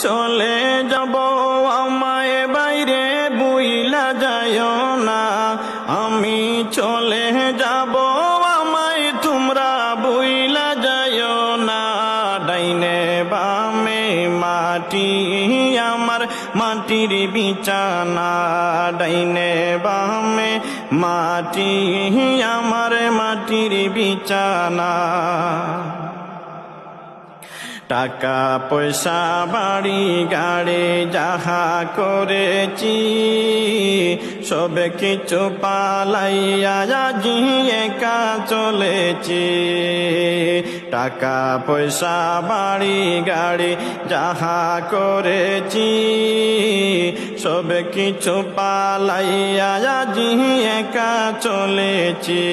চলে যাব আমায় বাইরে বুইলা যাইও না, আমি চলে যাব আমায় তোমরা বুইলা যাইও না। ডাইনে বামে মাটি আমার মাটির বিছানা, ডাইনে বামে মাটি আমার মাটির বিছানা। টাকা পয়সা বাড়ি গাড়ি যাহা করেছি সব কিছু পালাইয়া আজি একা চলেছি। টাকা পয়সা বাড়ি গাড়ি যাহা করেছি সব কিছু পালাইয়া আজি একা চলেছি।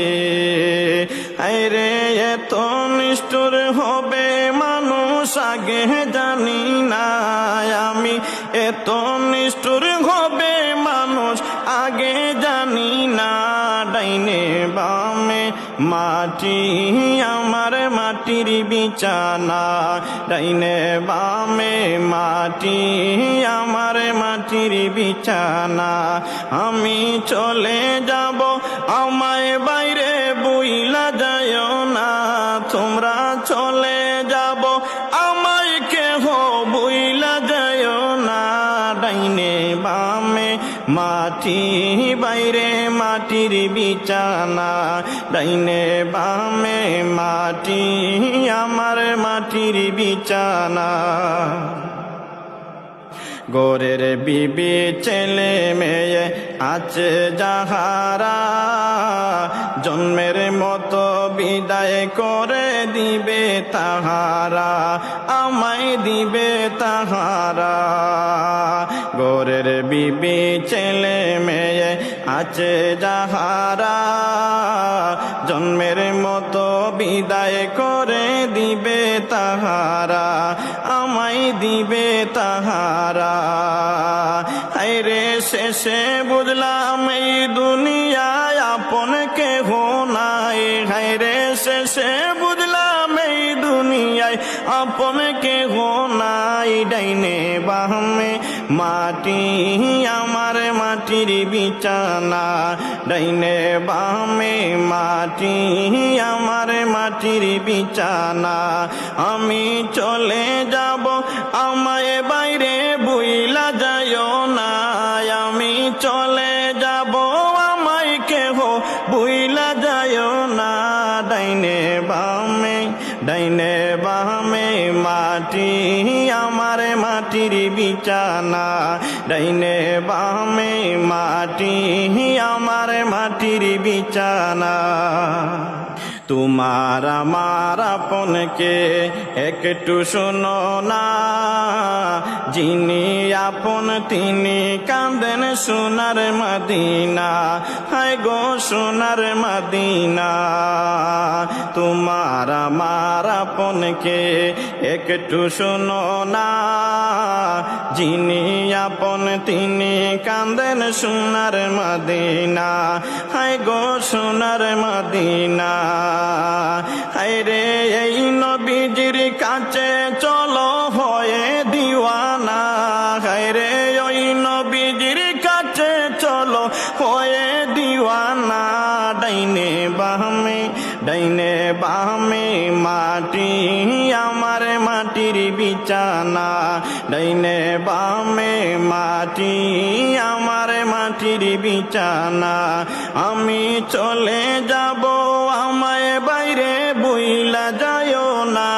আরে এত নিষ্ঠুর হবে মানুষ আগে জানি না, আমি এত নিষ্ঠুর হবে মানুষ আগে জানি না। ডাইনে বামে মাটি আমার মাটির বিছানা, ডাইনে বামে মাটি আমার মাটির বিছানা। আমি চলে যাব আমায় বাইরে বুইলা যাইও না, তোমরা চলে যাব আমায় কেহ বুইলা যাইও না। ডাইনে বামে মাটি বাইরে মাটির বিছানা, ডাইনে বামে মাটি আমার মাটির বিছানা। গোরের বিবি ছেলে মেয়ে আছে যাহারা জন্মের মতো বিদায় করে দিবে তাহারা, আমায় দিবে তাহারা। গোরের বিবি ছেলে মেয়ে আছে যাহারা জন্মের মতো বিদায় করে দিবে তাহারা, আমায় দিবে তাহারা। আইরে শেষে বুঝলাম এই দুনিয়ায় আপন কেহ নাই, হায়রে শেষে বুঝলাম এই দুনিয়ায় আপন কেহ নাই। ডাইনে বামে মাটি আমার মাটির বিছানা, ডাইনে বামে মাটি আমার মাটির বিছানা। আমি চলে যাব আমায় বাইরে বুইলা যাইও না, আমি চলে যাব আমায় কেহ বুইলা যাইও না। ডাইনে বামে মাটি আমার মাটির বিছানা, ডাইনে বামে মাটি আমার মাটির বিছানা। তোমার আমার আপনকে একটু শোনো না, যিনি আপন তিনি কাঁদেন সোনার মদিনা, হায় গো সোনার মদিনা। তোমার আমার আপনকে একটু শোনো না, যিনি আপন তিনি কাঁদেন সোনার মদিনা, হায় গো সোনার মদিনা। হায়রে এই নবীজির কাছে চলো হয়ে দিওয়ানা, হায়রে ওই নবীজির কাছে চলো হয়ে দিওয়ানা। ডাইনে বামে মাটি আমার মাটির বিছানা, ডাইনে বামে মাটি আমার মাটির বিছানা। আমি চলে যাব আমায় বাইরে বুইলা যাইও না,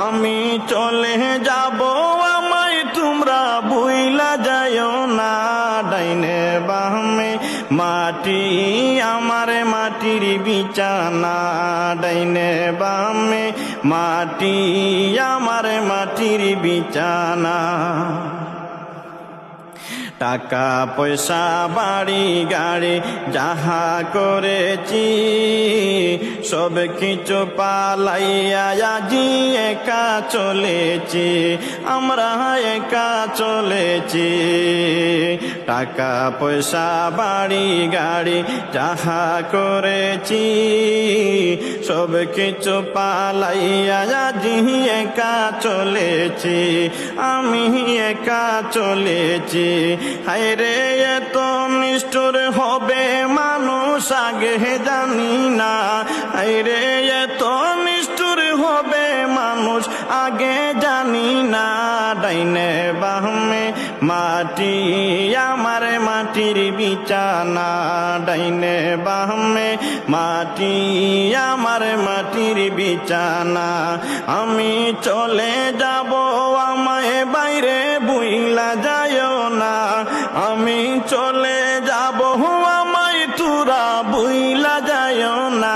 আমি চলে যাব আমায় তোমরা বুইলা যাইও না। ডাইনে বামে মাটি আমার মাটির বিছানা, ডাইনে বামে মাটি আমার মাটির বিছানা। টাকা পয়সা বাড়ি গাড়ি যাহা করেছি সব কিছু পালাইয়া আজি একা চলেছি, আমরা একা চলেছি। টাকা পয়সা বাড়ি গাড়ি যাহা করেছি সব কিছু পালাইয়া আজি একা চলেছি, আমি একা চলেছি। হায়রে এত নিষ্ঠুর হবে মানুষ আগে জানি না, হায়রে এত নিষ্ঠুর হবে মানুষ আগে জানি না। ডাইনে বামে মাটি আমার মাটির বিছানা, ডাইনে বামে মাটি আমার মাটির বিছানা। আমি চলে যাব আমায় বাইরে বুইলা যায়ও না, আমি চলে যাব আমায় তুরা বুইলা যায়ও না।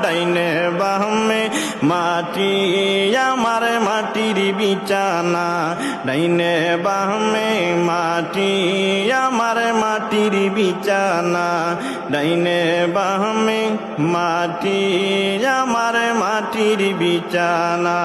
ডাইনে বামে মাটি আমার মাটির বিছানা, ডাইনে বামে মাটি আমার মাটির বিছানা, ডাইনে বামে মাটি আমার মাটির বিছানা।